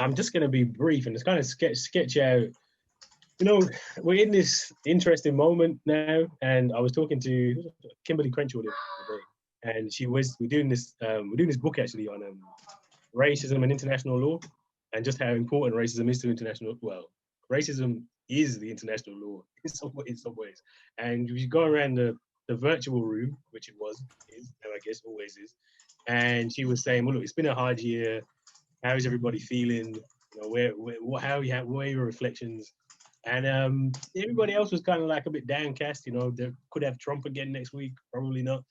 I'm just going to be brief and just kind of sketch out. You know, we're in this interesting moment now, and I was talking to Kimberly Crenshaw the other day, and we're doing this book actually on racism and international law, and just how important racism is to international. Well, racism is the international law in some ways, and you go around the virtual room, which is, and I guess always is, and she was saying, well, look, it's been a hard year. How is everybody feeling? You know, where are your reflections? And everybody else was kind of like a bit downcast. You know, they could have Trump again next week, probably not.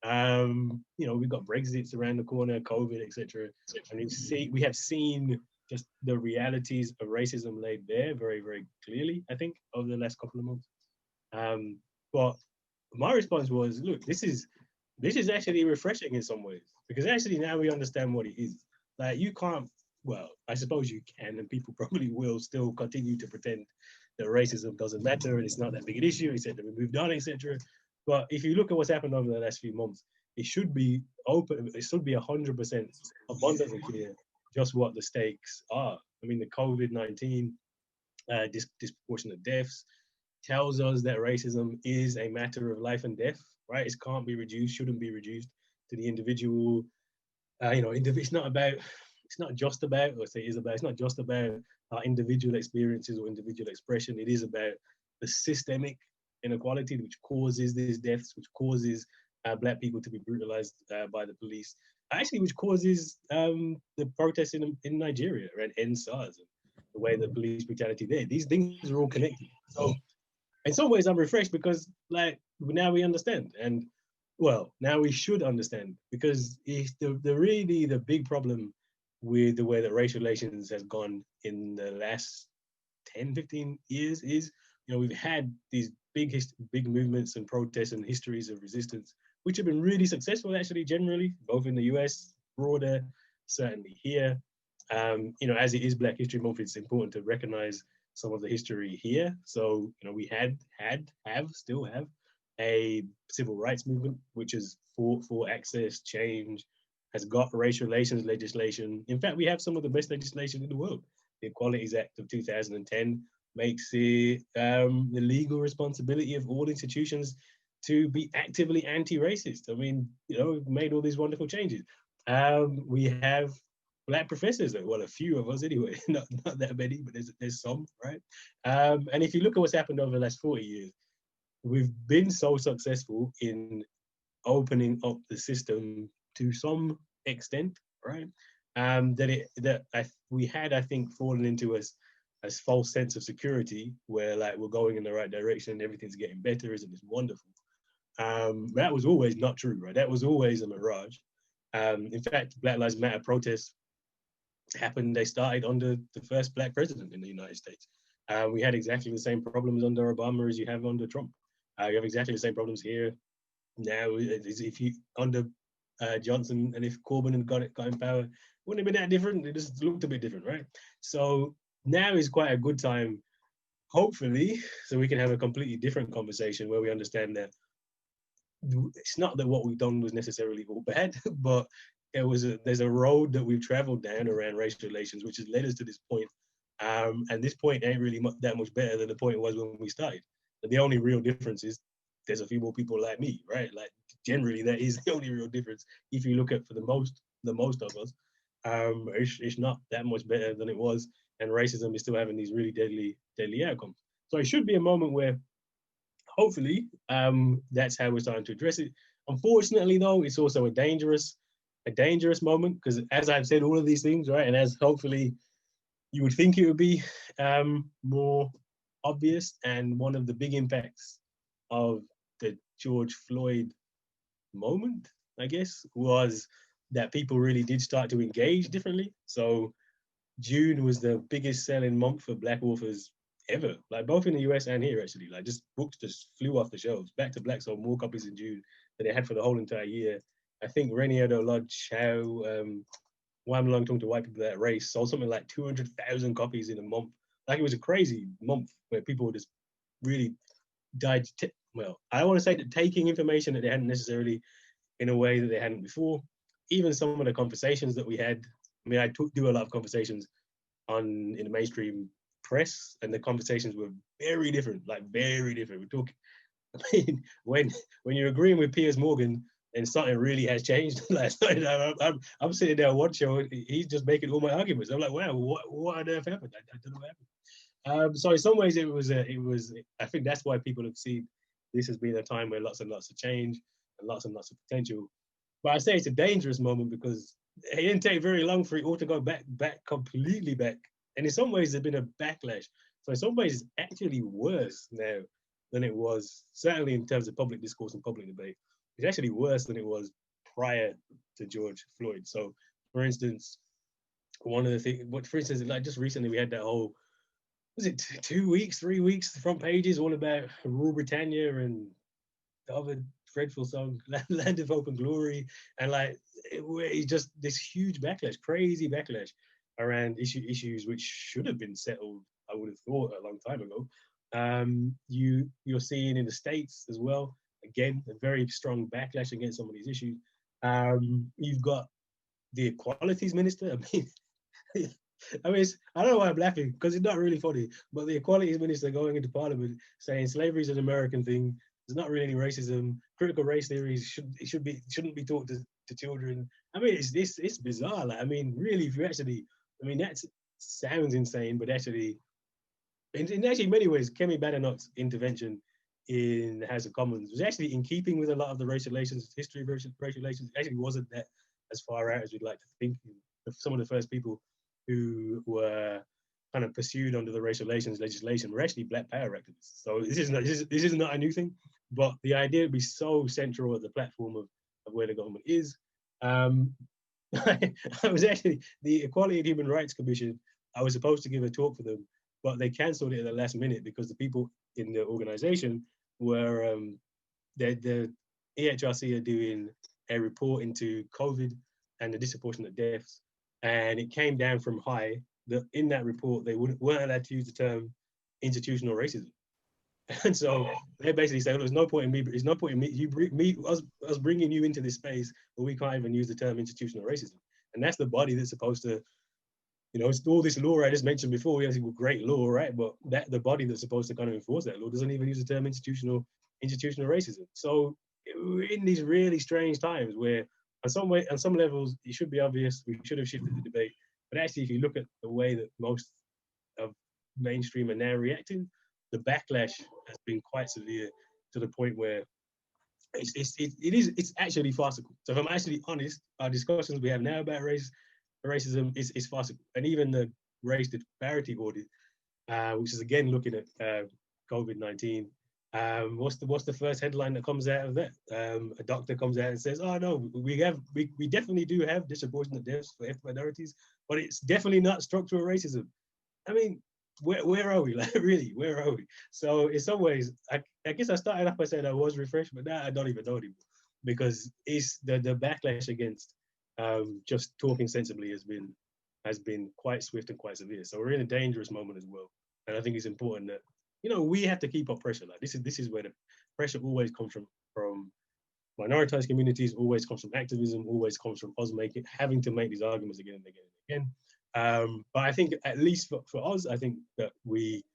You know, we've got Brexit's around the corner, COVID, etc. And we have seen just the realities of racism laid bare very, very clearly, I think, over the last couple of months. But my response was, look, this is actually refreshing in some ways, because actually now we understand what it is. Like, you can't, well, I suppose you can, and people probably will still continue to pretend that racism doesn't matter and it's not that big an issue, etc. We moved on, etc. But if you look at what's happened over the last few months, it should be open. It should be 100% abundantly clear just what the stakes are. I mean, the COVID-19 disproportionate deaths tells us that racism is a matter of life and death. Right? It can't be reduced. Shouldn't be reduced to the individual. You know, it's not about. It's not just about, or say, it is about. It's not just about our individual experiences or individual expression. It is about the systemic inequality which causes these deaths, which causes Black people to be brutalized by the police, actually, which causes the protests in Nigeria around EndSARS and the way the police brutality there. These things are all connected. So, in some ways, I'm refreshed because, like, now we understand, and well, now we should understand, because the big problem with the way that racial relations has gone in the last 10, 15 years is, you know, we've had these big movements and protests and histories of resistance, which have been really successful, actually, generally, both in the US, broader, certainly here. You know, as it is Black History Month, it's important to recognize some of the history here. So, you know, we still have a civil rights movement, which is for access, change, has got racial relations legislation. In fact, we have some of the best legislation in the world. The Equalities Act of 2010 makes it the legal responsibility of all institutions to be actively anti-racist. I mean, you know, we've made all these wonderful changes. We have Black professors, well, a few of us anyway, not that many, but there's some, right? And if you look at what's happened over the last 40 years, we've been so successful in opening up the system to some extent, right? We had, I think, fallen into a false sense of security, where like we're going in the right direction, everything's getting better, isn't this wonderful? That was always not true, right? That was always a mirage. In fact, Black Lives Matter protests happened. They started under the first Black president in the United States. We had exactly the same problems under Obama as you have under Trump. You have exactly the same problems here now. If you under Johnson, and if Corbyn had got in power, wouldn't have been that different. It just looked a bit different, right? So now is quite a good time, hopefully, so we can have a completely different conversation where we understand that it's not that what we've done was necessarily all bad, but there's a road that we've traveled down around race relations, which has led us to this point. And this point ain't really that much better than the point it was when we started. But the only real difference is there's a few more people like me, right? Like, generally, that is the only real difference. If you look at for the most of us, it's not that much better than it was, and racism is still having these really deadly outcomes. So it should be a moment where, hopefully, that's how we're starting to address it. Unfortunately, though, it's also a dangerous moment, because as I've said all of these things, right, and as hopefully you would think it would be more obvious, and one of the big impacts of the George Floyd moment, I guess, was that people really did start to engage differently. So June was the biggest selling month for Black authors ever, like both in the US and here, actually. Like, just books just flew off the shelves. Back to Black sold more copies in June than they had for the whole entire year. I think Reniero Lodge, Why I'm Long Talking to White People That Race sold something like 200,000 copies in a month. Like, it was a crazy month where people were just really well, I don't want to say that taking information that they hadn't necessarily in a way that they hadn't before. Even some of the conversations that we had, I mean, I do a lot of conversations in the mainstream press, and the conversations were very different, like very different. We're talking, I mean, when you're agreeing with Piers Morgan and something really has changed, like I'm sitting there one show, he's just making all my arguments. I'm like, wow, what on earth happened? I don't know what happened. So in some ways, it was. I think that's why people have seen this has been a time where lots and lots of change and lots of potential. But I say it's a dangerous moment because it didn't take very long for it all to go back completely back. And in some ways, there's been a backlash. So in some ways, it's actually worse now than it was, certainly in terms of public discourse and public debate. It's actually worse than it was prior to George Floyd. So, for instance, one of the things, for instance, like just recently we had that whole, was it 2 weeks, 3 weeks, the front pages all about Rule Britannia and the other dreadful song, Land of Hope and Glory. And like, it's just this huge backlash, crazy backlash around issues which should have been settled, I would have thought, a long time ago. You're seeing in the States as well, again, a very strong backlash against some of these issues. You've got the Equalities Minister. I mean, I don't know why I'm laughing because it's not really funny, but the Equalities Minister going into Parliament saying slavery is an American thing. There's not really any racism. Critical race theories shouldn't be taught to children. I mean, it's bizarre. Like, I mean, really, if you actually, I mean, that sounds insane, but actually, in actually many ways, Kemi Badenoch's intervention in the House of Commons was actually in keeping with a lot of the racial relations, history of racial relations. It actually wasn't that as far out as we'd like to think. Some of the first people who were kind of pursued under the racial relations legislation were actually Black Power activists. So this is not a new thing, but the idea would be so central at the platform of where the government is. I was actually, the Equality and Human Rights Commission, I was supposed to give a talk for them, but they cancelled it at the last minute because the people in the organization were, the EHRC are doing a report into COVID and the disproportionate deaths. And it came down from high that in that report, they weren't allowed to use the term institutional racism. And so they basically say, well, there's no point in me, us bringing you into this space, but we can't even use the term institutional racism. And that's the body that's supposed to, it's all this law I just mentioned before. We have great law, right? But the body that's supposed to kind of enforce that law doesn't even use the term institutional racism. So we're in these really strange times where on some levels, it should be obvious, we should have shifted the debate. But actually, if you look at the way that most of mainstream are now reacting, the backlash has been quite severe to the point where it's actually farcical. So if I'm actually honest, our discussions we have now about racism is farcical. And even the race disparity audit, which is again looking at COVID-19, what's the first headline that comes out of that? A doctor comes out and says, "Oh no, we definitely do have disproportionate deaths for ethnic minorities, but it's definitely not structural racism." I mean, where are we? Like, really, where are we? So in some ways, I guess I started off by saying I was refreshed, but now I don't even know anymore because it's the backlash against just talking sensibly has been quite swift and quite severe. So we're in a dangerous moment as well, and I think it's important that we have to keep up pressure. Like this is where the pressure always comes from minoritized communities, always comes from activism, always comes from us having to make these arguments again and again and again. But I think at least for us, I think that we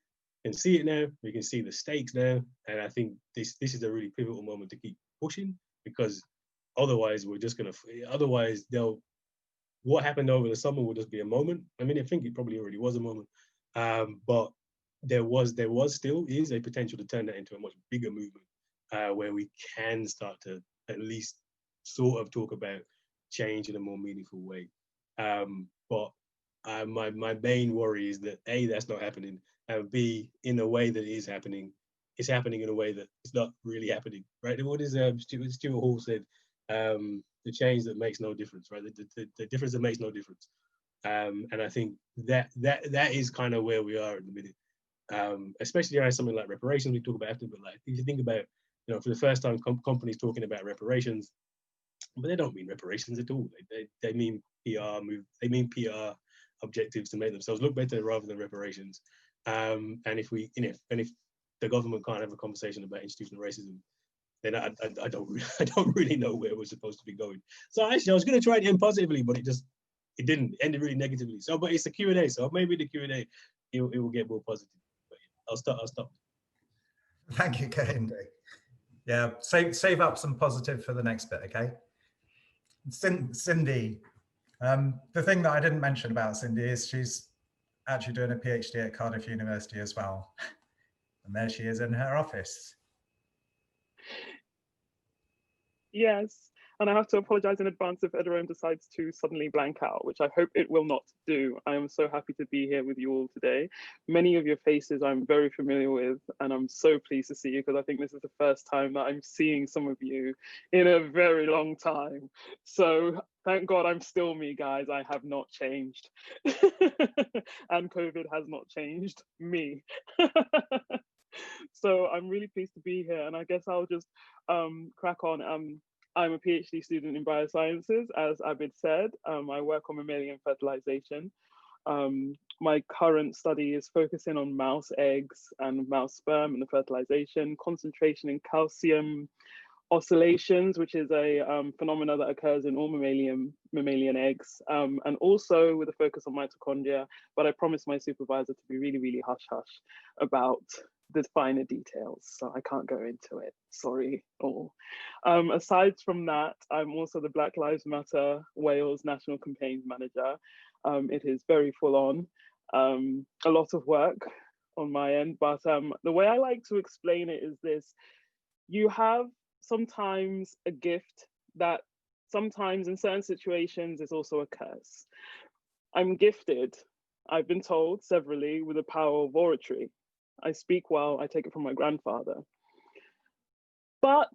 can see it now. We can see the stakes now, and I think this is a really pivotal moment to keep pushing because otherwise we're just gonna. Otherwise, what happened over the summer will just be a moment. I mean, I think it probably already was a moment, but there still is a potential to turn that into a much bigger movement where we can start to at least sort of talk about change in a more meaningful way. But my main worry is that A, that's not happening, and B, in a way that it is happening, it's happening in a way that it's not really happening, right? What is Stuart Hall said, the change that makes no difference, right? The difference that makes no difference. And I think that is kind of where we are at the minute, especially around something like reparations we talk about after, but like if you think about, for the first time, companies talking about reparations, but they don't mean reparations at all. They mean PR they mean PR objectives to make themselves look better rather than reparations. And if the government can't have a conversation about institutional racism, then I don't really know where we're supposed to be going. So actually, I was going to try it in positively, but it just it didn't. It ended really negatively. So, but it's a Q&A, so maybe the Q&A it will get more positive. But yeah, I'll stop. Thank you, Kehinde. Yeah, save up some positive for the next bit, okay? Cindy, the thing that I didn't mention about Cindy is she's actually doing a PhD at Cardiff University as well. And there she is in her office. Yes, and I have to apologize in advance if Ederone decides to suddenly blank out, which I hope it will not do. I am so happy to be here with you all today. Many of your faces I'm very familiar with, and I'm so pleased to see you because I think this is the first time that I'm seeing some of you in a very long time. So thank God I'm still me, guys. I have not changed. And COVID has not changed me. So I'm really pleased to be here, and I guess I'll just crack on. I'm a PhD student in biosciences, as Abid said. I work on mammalian fertilization. My current study is focusing on mouse eggs and mouse sperm and the fertilization, concentration in calcium oscillations, which is a phenomena that occurs in all mammalian eggs, and also with a focus on mitochondria. But I promised my supervisor to be really, really hush-hush about the finer details, so I can't go into it. Sorry all. Aside from that, I'm also the Black Lives Matter Wales National Campaigns Manager. It is very full on, a lot of work on my end, but the way I like to explain it is this: you have sometimes a gift that sometimes in certain situations is also a curse. I'm gifted, I've been told severally, with the power of oratory. I speak well, I take it from my grandfather. But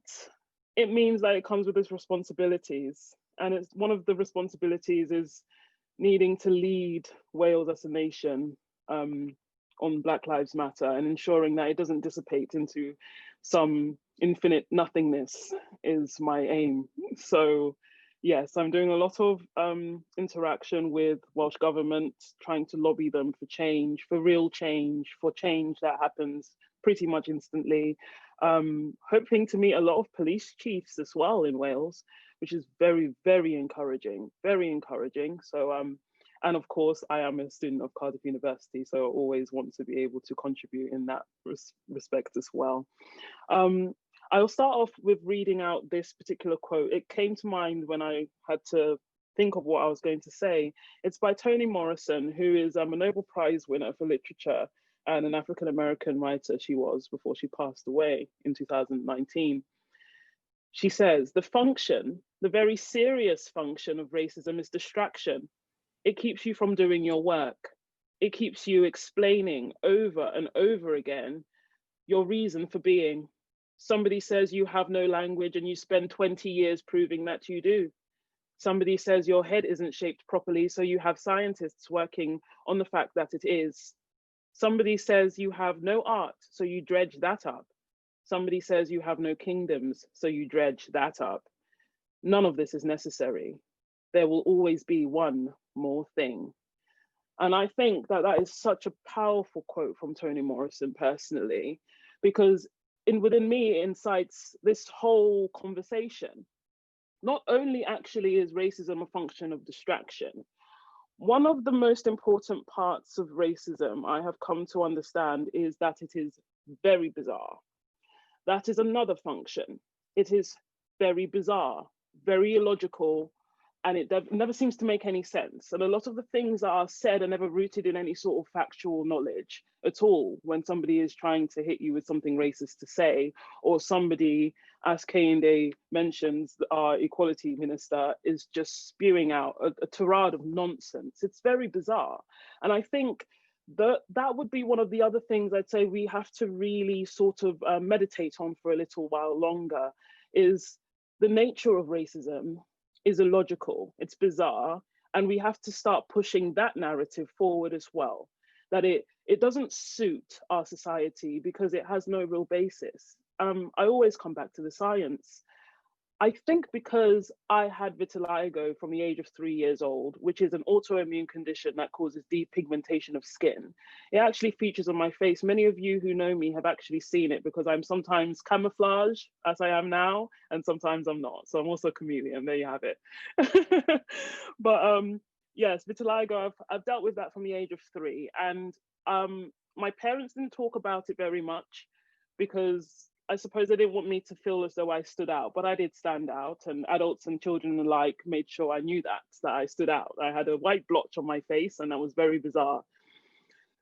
it means that it comes with its responsibilities. And it's one of the responsibilities is needing to lead Wales as a nation on Black Lives Matter and ensuring that it doesn't dissipate into some infinite nothingness is my aim. So yes, I'm doing a lot of interaction with Welsh Government, trying to lobby them for change, for real change, for change that happens pretty much instantly. Hoping to meet a lot of police chiefs as well in Wales, which is very, very encouraging, very encouraging. So, and of course, I am a student of Cardiff University, so I always want to be able to contribute in that respect as well. I'll start off with reading out this particular quote. It came to mind when I had to think of what I was going to say. It's by Toni Morrison, who is a Nobel Prize winner for literature and an African-American writer she was before she passed away in 2019. She says, the very serious function of racism is distraction. It keeps you from doing your work. It keeps you explaining over and over again your reason for being. Somebody says you have no language and you spend 20 years proving that you do. Somebody says your head isn't shaped properly, so you have scientists working on the fact that it is. Somebody says you have no art, so you dredge that up. Somebody says you have no kingdoms, so you dredge that up. None of this is necessary. There will always be one more thing. And I think that that is such a powerful quote from Toni Morrison personally, because within me it incites this whole conversation. Not only actually is racism a function of distraction, one of the most important parts of racism I have come to understand is that it is very bizarre. That is another function. It is very bizarre, very illogical, and it never seems to make any sense. And a lot of the things that are said are never rooted in any sort of factual knowledge at all when somebody is trying to hit you with something racist to say, or somebody, as Kehinde mentions, our equality minister is just spewing out a tirade of nonsense. It's very bizarre. And I think that would be one of the other things I'd say we have to really sort of meditate on for a little while longer, is the nature of racism is illogical, it's bizarre, and we have to start pushing that narrative forward as well, that it doesn't suit our society because it has no real basis. I always come back to the science. I think because I had vitiligo from the age of 3 years old, which is an autoimmune condition that causes depigmentation of skin. It actually features on my face. Many of you who know me have actually seen it because I'm sometimes camouflage, as I am now, and sometimes I'm not. So I'm also a chameleon, there you have it. But Yes, vitiligo. I've dealt with that from the age of 3, and my parents didn't talk about it very much because I suppose they didn't want me to feel as though I stood out, but I did stand out, and adults and children alike made sure I knew that I stood out. I had a white blotch on my face, and that was very bizarre.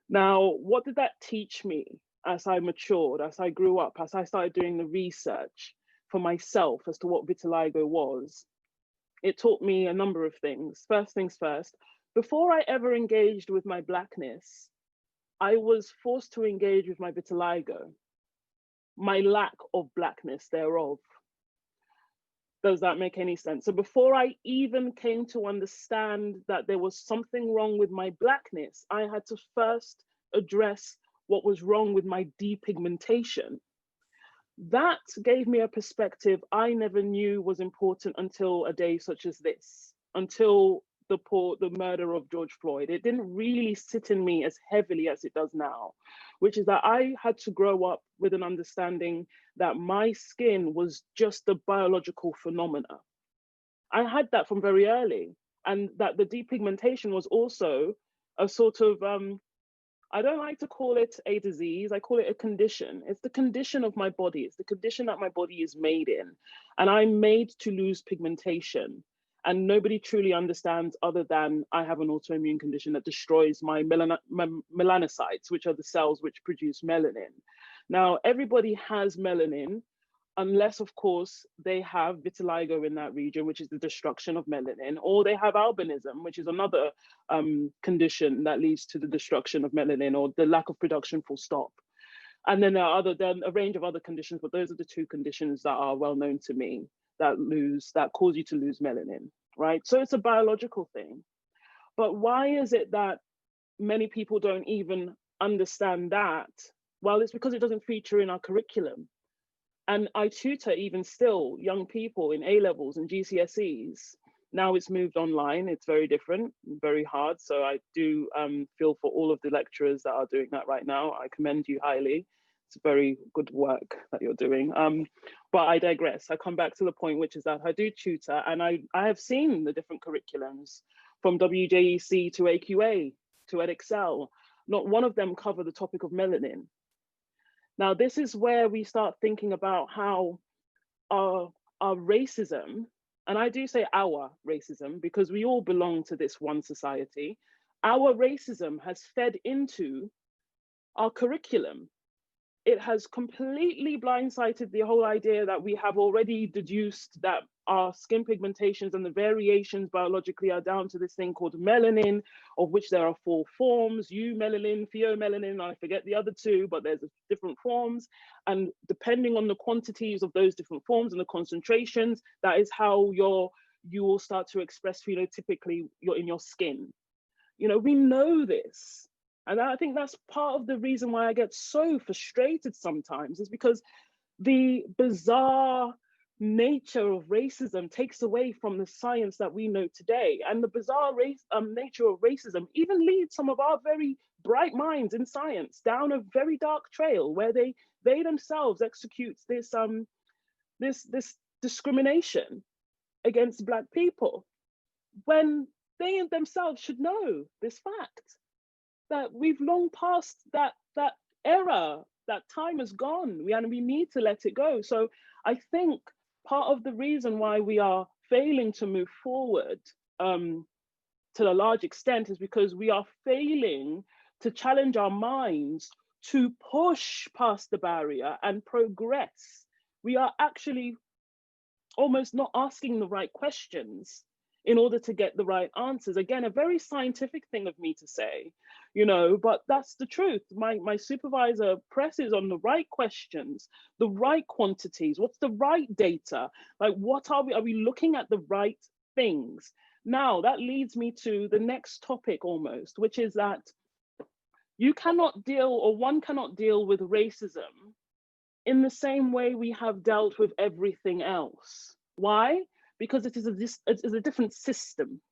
Now, what did that teach me as I matured, as I grew up, as I started doing the research for myself as to what vitiligo was? It taught me a number of things. First things first, before I ever engaged with my Blackness, I was forced to engage with my vitiligo, my lack of Blackness thereof. Does that make any sense? So before I even came to understand that there was something wrong with my Blackness, I had to first address what was wrong with my depigmentation. That gave me a perspective I never knew was important until a day such as this, until the murder of George Floyd. It didn't really sit in me as heavily as it does now, which is that I had to grow up with an understanding that my skin was just a biological phenomena. I had that from very early, and that the depigmentation was also a sort of, I don't like to call it a disease, I call it a condition. It's the condition of my body, it's the condition that my body is made in. And I'm made to lose pigmentation. And nobody truly understands other than I have an autoimmune condition that destroys my melanocytes, which are the cells which produce melanin. Now, everybody has melanin, unless of course they have vitiligo in that region, which is the destruction of melanin, or they have albinism, which is another condition that leads to the destruction of melanin or the lack of production full stop. And then there are a range of other conditions, but those are the 2 conditions that are well known to me that cause you to lose melanin, right? So it's a biological thing. But why is it that many people don't even understand that? Well, it's because it doesn't feature in our curriculum. And I tutor even still young people in A-levels and GCSEs. Now it's moved online, it's very different, very hard. So I do feel for all of the lecturers that are doing that right now. I commend you highly. It's very good work that you're doing. But I digress. I come back to the point, which is that I do tutor, and I have seen the different curriculums from WJEC to AQA to EdExcel. Not one of them cover the topic of melanin. Now, this is where we start thinking about how our racism, and I do say our racism because we all belong to this one society, our racism has fed into our curriculum. It has completely blindsided the whole idea that we have already deduced that our skin pigmentations and the variations biologically are down to this thing called melanin, of which there are 4 forms, eumelanin, pheomelanin, I forget the other 2, but there's different forms. And depending on the quantities of those different forms and the concentrations, that is how you will start to express phenotypically in your skin. You know, we know this. And I think that's part of the reason why I get so frustrated sometimes, is because the bizarre nature of racism takes away from the science that we know today. And the bizarre nature of racism even leads some of our very bright minds in science down a very dark trail where they themselves execute this discrimination against Black people, when they themselves should know this fact, that we've long passed that era, that time has gone, we need to let it go. So I think part of the reason why we are failing to move forward to a large extent is because we are failing to challenge our minds to push past the barrier and progress. We are actually almost not asking the right questions in order to get the right answers. Again, a very scientific thing of me to say, you know, but that's the truth. My supervisor presses on the right questions, the right quantities, what's the right data? Like, what are we looking at the right things? Now, that leads me to the next topic almost, which is that one cannot deal with racism in the same way we have dealt with everything else. Why? Because it is a different system,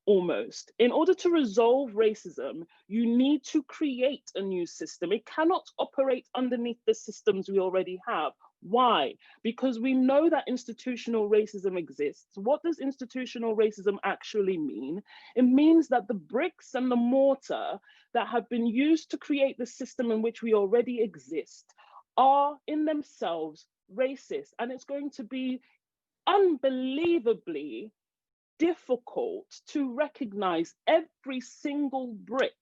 almost. In order to resolve racism, you need to create a new system. It cannot operate underneath the systems we already have. Why? Because we know that institutional racism exists. What does institutional racism actually mean? It means that the bricks and the mortar that have been used to create the system in which we already exist are in themselves racist. And it's going to be unbelievably difficult to recognize every single brick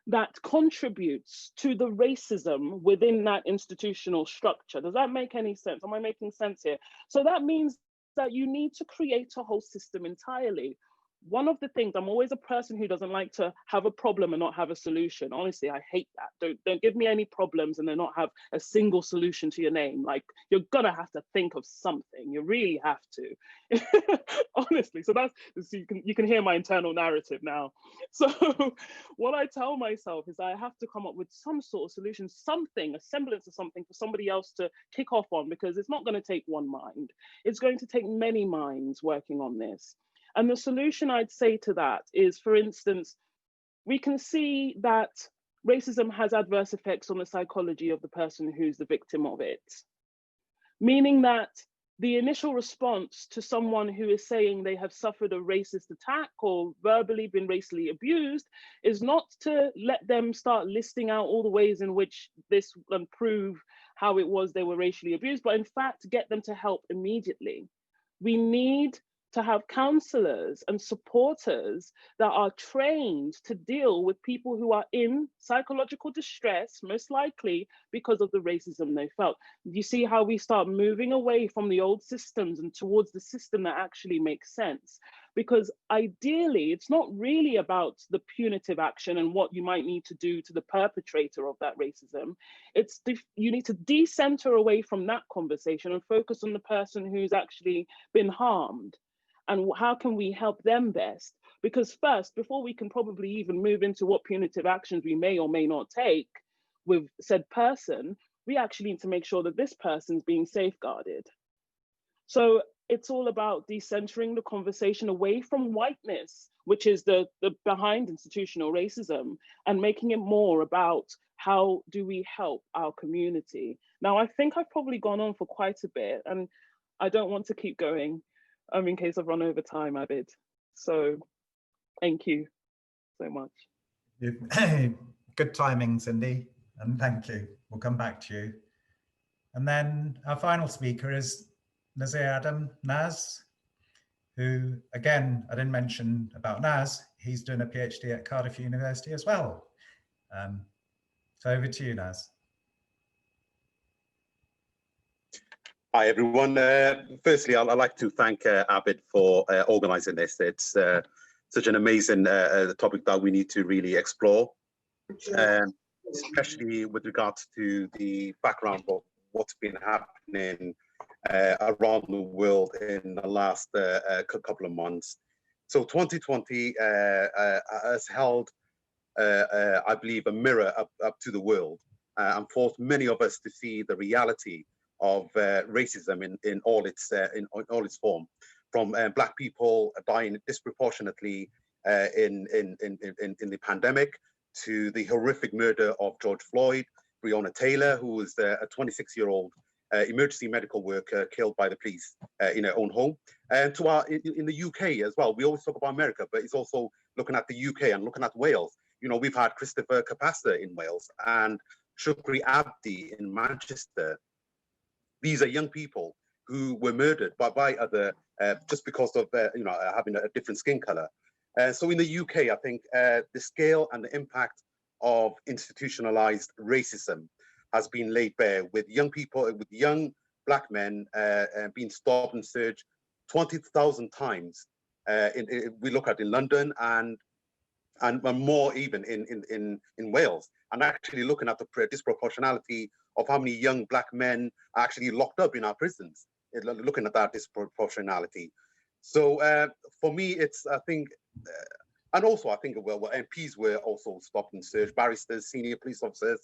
that contributes to the racism within that institutional structure. Does that make any sense? Am I making sense here? So that means that you need to create a whole system entirely. One of the things, I'm always a person who doesn't like to have a problem and not have a solution. Honestly, I hate that. Don't give me any problems and then not have a single solution to your name. Like, you're gonna have to think of something. You really have to. Honestly, so you can hear my internal narrative now. So what I tell myself is I have to come up with some sort of solution, something, a semblance of something for somebody else to kick off on, because it's not going to take one mind. It's going to take many minds working on this. And the solution I'd say to that is, for instance, we can see that racism has adverse effects on the psychology of the person who's the victim of it. Meaning that the initial response to someone who is saying they have suffered a racist attack or verbally been racially abused is not to let them start listing out all the ways in which this can prove how it was they were racially abused, but in fact, get them to help immediately. We need to have counselors and supporters that are trained to deal with people who are in psychological distress, most likely because of the racism they felt. You see how we start moving away from the old systems and towards the system that actually makes sense? Because ideally, it's not really about the punitive action and what you might need to do to the perpetrator of that racism. You need to decenter away from that conversation and focus on the person who's actually been harmed. And how can we help them best? Because first, before we can probably even move into what punitive actions we may or may not take with said person, we actually need to make sure that this person's being safeguarded. So it's all about decentering the conversation away from whiteness, which is the behind institutional racism, and making it more about how do we help our community. Now, I think I've probably gone on for quite a bit, and I don't want to keep going. In case I've run over time, Abid. So thank you so much. Good timing, Cindy, and thank you. We'll come back to you. And then our final speaker is Nazir Adam, Naz, who, again, I didn't mention about Naz. He's doing a PhD at Cardiff University as well. So over to you, Naz. Hi, everyone. Firstly, I'd like to thank Abid for organising this. It's such an amazing topic that we need to really explore, especially with regards to the background of what's been happening around the world in the last couple of months. So 2020 has held, I believe, a mirror up to the world and forced many of us to see the reality of racism in all its form, from Black people dying disproportionately in the pandemic, to the horrific murder of George Floyd, Breonna Taylor, who was a 26-year-old emergency medical worker killed by the police in her own home, and to in the UK as well. We always talk about America, but it's also looking at the UK and looking at Wales. You know, we've had Christopher Capaster in Wales and Shukri Abdi in Manchester. These are young people who were murdered by other just because of having a different skin color. So in the UK, I think the scale and the impact of institutionalized racism has been laid bare, with young people, with young Black men being stopped and searched 20,000 times. We look at in London and more even in Wales, and actually looking at the disproportionality of how many young Black men are actually locked up in our prisons, looking at that disproportionality. So for me, it's, I think, and also I think, well, MPs were also stopped and searched, barristers, senior police officers,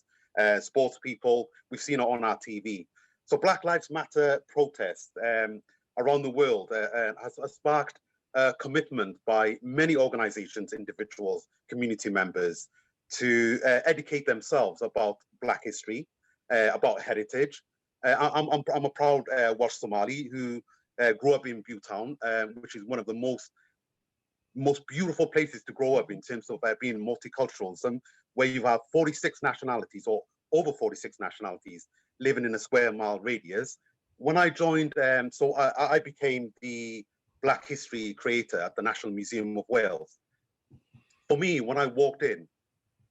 sports people. We've seen it on our TV. So Black Lives Matter protests around the world has sparked a commitment by many organizations, individuals, community members to educate themselves about Black history, about heritage, I'm a proud Welsh Somali who grew up in Bhutan, which is one of the most beautiful places to grow up in terms of being multiculturalism, where you have 46 nationalities or over 46 nationalities living in a square mile radius. When I joined, I became the Black History creator at the National Museum of Wales. For me, when I walked in,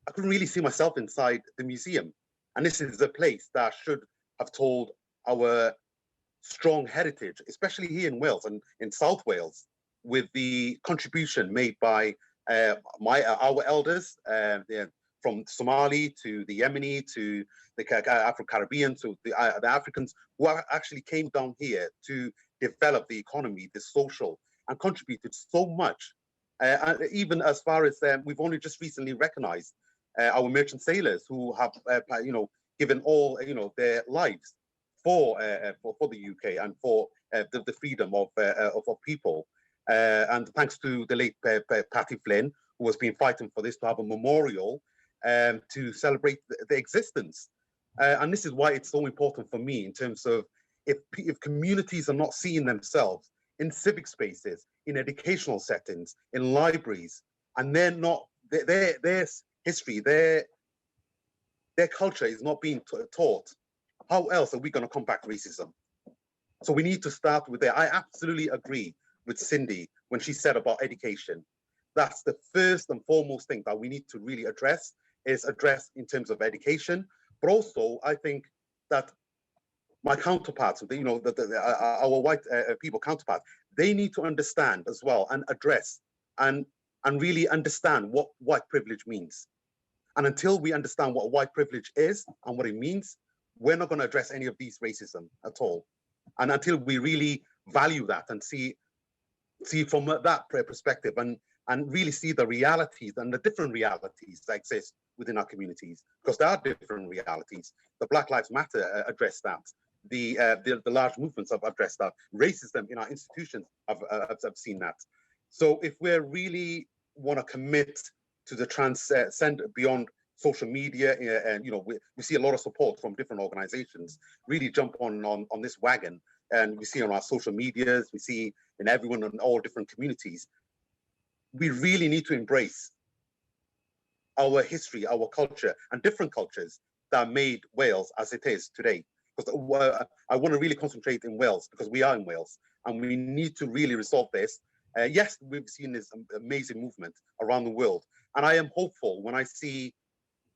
I couldn't really see myself inside the museum. And this is a place that should have told our strong heritage, especially here in Wales and in South Wales, with the contribution made by our elders, from Somali to the Yemeni to the Afro-Caribbean to the Africans who actually came down here to develop the economy, the social, and contributed so much. And even as far as we've only just recently recognized our merchant sailors who have, given all, their lives for the UK and for the freedom of people. And thanks to the late Patty Flynn, who has been fighting for this, to have a memorial to celebrate the existence. And this is why it's so important for me in terms of if communities are not seeing themselves in civic spaces, in educational settings, in libraries, and they're not, their history, their culture is not being taught, how else are we going to combat racism? So we need to start with that. I absolutely agree with Cindy when she said about education. That's the first and foremost thing that we need to really address in terms of education. But also, I think that my counterparts, our white people counterparts, they need to understand as well and address and really understand what white privilege means. And until we understand what white privilege is and what it means, we're not going to address any of these racism at all. And until we really value that and see from that perspective and really see the realities and the different realities that exist within our communities, because there are different realities. The Black Lives Matter address that. The large movements have addressed that. Racism in our institutions have seen that. So if we really want to commit to the transcend beyond social media, and we see a lot of support from different organizations really jump on this wagon, and we see on our social medias, we see in everyone in all different communities. We really need to embrace our history, our culture, and different cultures that made Wales as it is today. Because I want to really concentrate in Wales because we are in Wales, and we need to really resolve this. Yes, we've seen this amazing movement around the world, and I am hopeful when I see,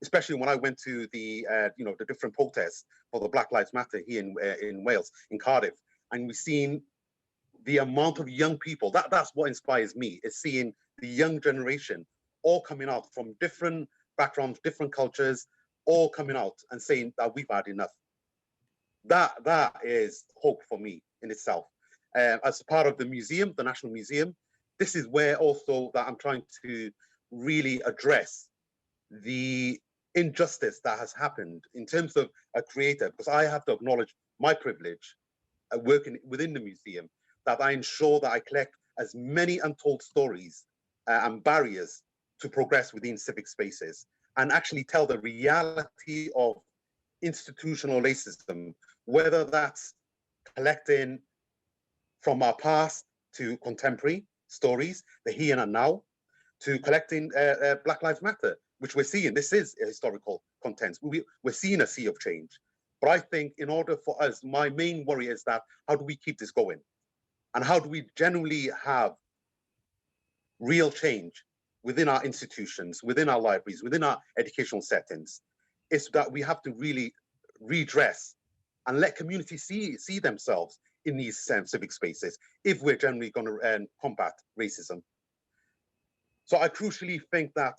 especially when I went to the the different protests for the Black Lives Matter here in Wales, in Cardiff, and we've seen the amount of young people. That's what inspires me, is seeing the young generation all coming out from different backgrounds, different cultures, all coming out and saying that we've had enough. That is hope for me in itself. As part of the museum, the National Museum, this is where also that I'm trying to really address the injustice that has happened in terms of a creator, because I have to acknowledge my privilege working within the museum, that I ensure that I collect as many untold stories and barriers to progress within civic spaces and actually tell the reality of institutional racism, whether that's collecting from our past to contemporary stories, the here and now, to collecting Black Lives Matter, which we're seeing. This is a historical content. We're seeing a sea of change. But I think in order for us, my main worry is that how do we keep this going? And how do we genuinely have real change within our institutions, within our libraries, within our educational settings? Is that we have to really redress and let communities see themselves in these civic spaces if we're generally going to combat racism. So I crucially think that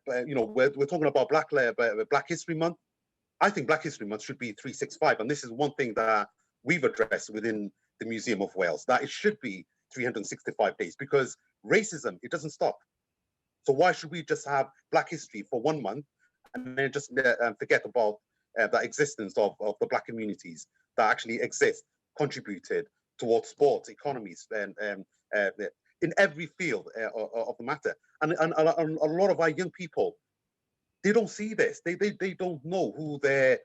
we're talking about Black History Month. I think Black History Month should be 365, and this is one thing that we've addressed within the Museum of Wales, that it should be 365 days, because racism, it doesn't stop. So why should we just have Black History for 1 month and then just forget about the existence of the Black communities that actually exist, contributed towards sports, economies, and in every field of the matter. And a lot of our young people, they don't see this. They don't know who their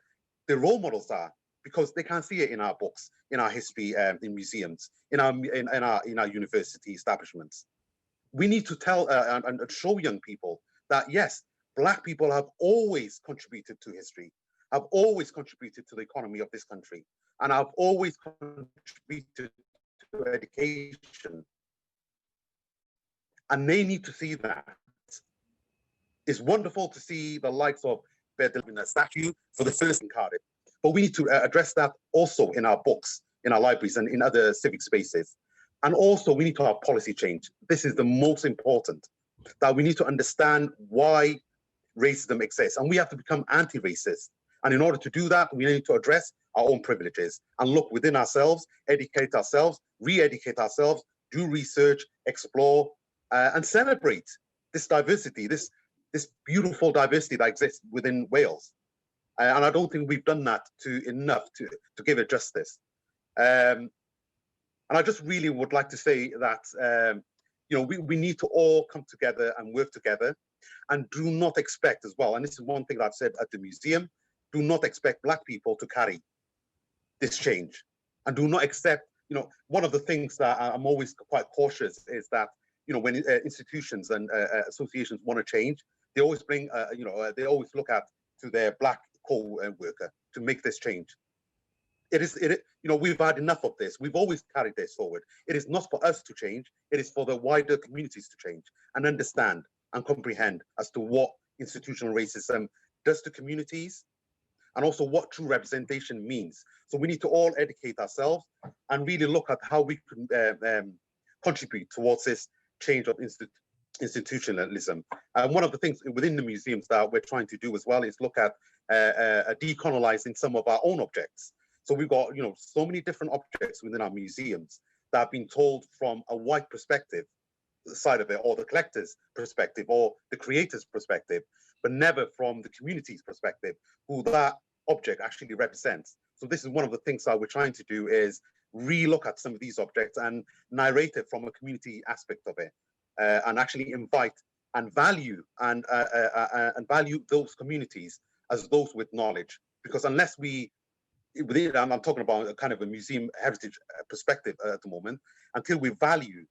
role models are. because they can't see it in our books, in our history, in museums, in our university establishments. We need to tell and show young people that yes, Black people have always contributed to history, have always contributed to the economy of this country, and have always contributed to education. And they need to see that. It's wonderful to see the likes of building a statue for the first in Cardiff, but we need to address that also in our books, in our libraries, and in other civic spaces. And also, we need to have policy change. This is the most important, that we need to understand why racism exists, and we have to become anti-racist. And in order to do that, we need to address our own privileges and look within ourselves, educate ourselves, re-educate ourselves, do research, explore, and celebrate this diversity, this beautiful diversity that exists within Wales. And I don't think we've done that enough to give it justice. And I just really would like to say that we need to all come together and work together, and do not expect as well, and this is one thing that I've said at the museum, do not expect Black people to carry this change, and do not accept, one of the things that I'm always quite cautious is that, when institutions and associations want to change, they always bring, they always look to their Black co-worker to make this change. We've had enough of this. We've always carried this forward. It is not for us to change. It is for the wider communities to change and understand and comprehend as to what institutional racism does to communities, and also what true representation means. So we need to all educate ourselves and really look at how we can contribute towards this change of institutionalism. And one of the things within the museums that we're trying to do as well is look at decolonizing some of our own objects. So we've got, so many different objects within our museums that have been told from a white perspective side of it, or the collector's perspective, or the creator's perspective, but never from the community's perspective, who that object actually represents. So this is one of the things that we're trying to do, is re-look at some of these objects and narrate it from a community aspect of it, and actually invite and value and value those communities as those with knowledge. Because unless I'm talking about a kind of a museum heritage perspective at the moment, until we value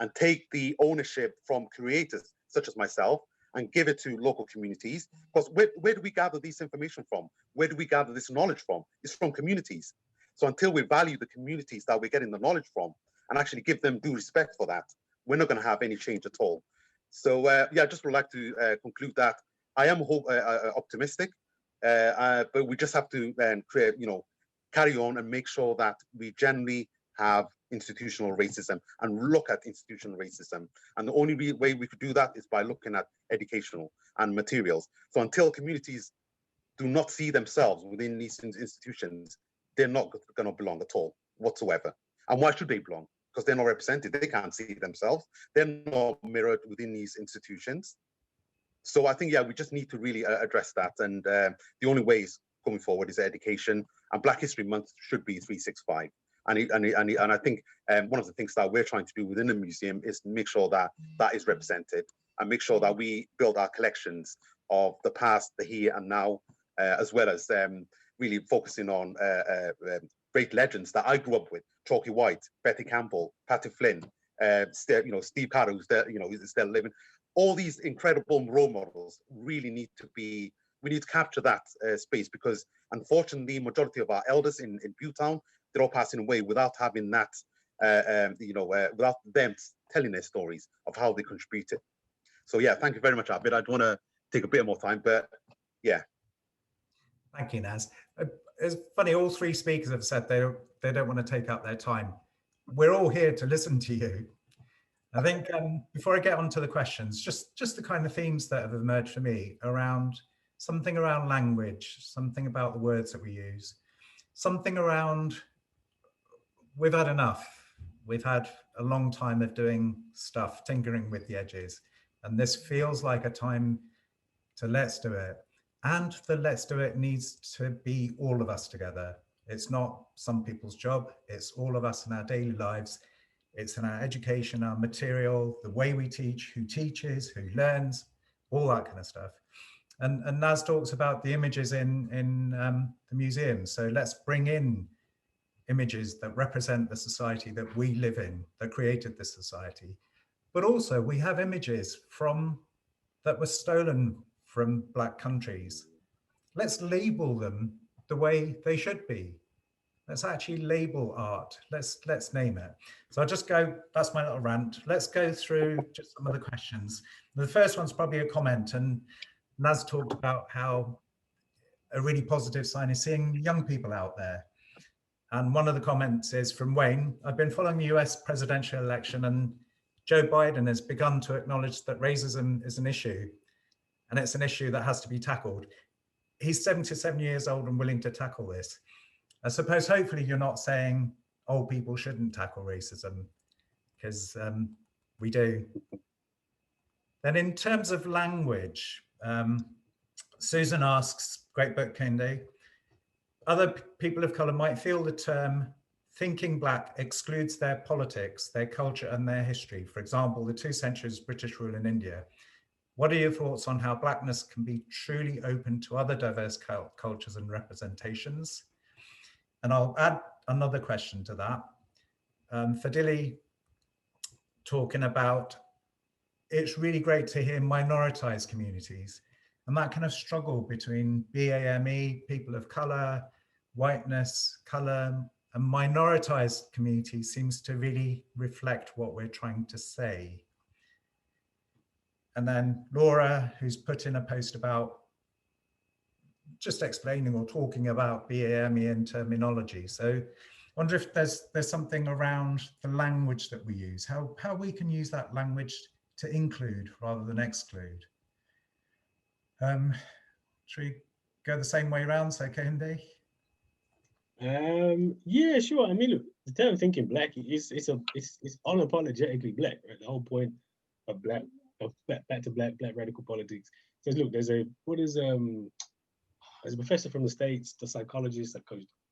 and take the ownership from creators such as myself and give it to local communities. Because where do we gather this information from? Where do we gather this knowledge from? It's from communities. So until we value the communities that we're getting the knowledge from and actually give them due respect for that, we're not going to have any change at all. So I just would like to conclude that I am optimistic, but we just have to carry on and make sure that we generally have institutional racism and look at institutional racism. And the only way we could do that is by looking at educational and materials. So until communities do not see themselves within these institutions, they're not going to belong at all whatsoever. And why should they belong? Because they're not represented. They can't see themselves. They're not mirrored within these institutions. So I think, we just need to really address that. And the only ways going forward is education. And Black History Month should be 365. And I think one of the things that we're trying to do within the museum is make sure that that is represented, and make sure that we build our collections of the past, the here and now, as well as really focusing on great legends that I grew up with: Chalky White, Betty Campbell, Patty Flynn, Steve Carter, who's still living. All these incredible role models really need to be. We need to capture that space, because unfortunately, majority of our elders in Bhutan, they're all passing away without having that, without them telling their stories of how they contributed. So thank you very much, Abid. I don't want to take a bit more time, but yeah. Thank you, Naz. It's funny, all three speakers have said they don't want to take up their time. We're all here to listen to you. I think before I get on to the questions, just the kind of themes that have emerged for me around something around language, something about the words that we use, something around we've had enough. We've had a long time of doing stuff, tinkering with the edges, and this feels like a time to let's do it. And the let's do it needs to be all of us together. It's not some people's job, it's all of us in our daily lives. It's in our education, our material, the way we teach, who teaches, who learns, all that kind of stuff. And Naz talks about the images in the museum. So let's bring in images that represent the society that we live in, that created this society. But also we have images that were stolen from Black countries. Let's label them the way they should be. Let's actually label art. Let's name it. So I'll just go, that's my little rant. Let's go through just some of the questions. The first one's probably a comment, and Naz talked about how a really positive sign is seeing young people out there. And one of the comments is from Wayne: I've been following the US presidential election, and Joe Biden has begun to acknowledge that racism is an issue, and it's an issue that has to be tackled. He's 77 years old and willing to tackle this. I suppose hopefully you're not saying old people shouldn't tackle racism, because we do. Then in terms of language, Susan asks, great book, Kendi. Other people of color might feel the term thinking Black excludes their politics, their culture, and their history. For example, the 2 centuries British rule in India. What are your thoughts on how Blackness can be truly open to other diverse cultures and representations? And I'll add another question to that. Fadili talking about, it's really great to hear minoritized communities and that kind of struggle between BAME, people of color, whiteness, color, and minoritized communities seems to really reflect what we're trying to say. And then Laura, who's put in a post about just explaining or talking about BAME and terminology. So I wonder if there's something around the language that we use, how we can use that language to include rather than exclude. Should we go the same way around, so Kehinde? Yeah, sure. I mean, look, the term thinking Black is it's unapologetically Black, right? The whole point of Black, of back to Black radical politics says, look, there's a professor from the States, the psychologist,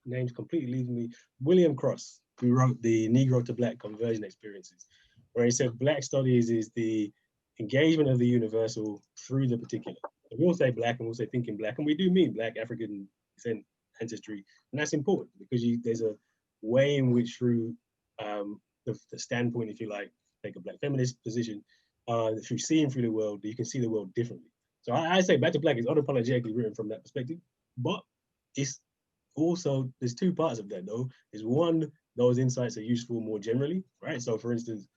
name's completely leaving me, William Cross, who wrote the Negro to Black conversion experiences, where he said Black studies is the engagement of the universal through the particular. So we'll say Black and we'll say thinking Black, and we do mean Black, African descent, ancestry, and that's important because there's a way in which through the standpoint, if you like, take a Black feminist position, through seeing through the world, you can see the world differently. So I say Back to Black is unapologetically written from that perspective, but it's also, there's 2 parts of that though. Is one, those insights are useful more generally, right? So for instance,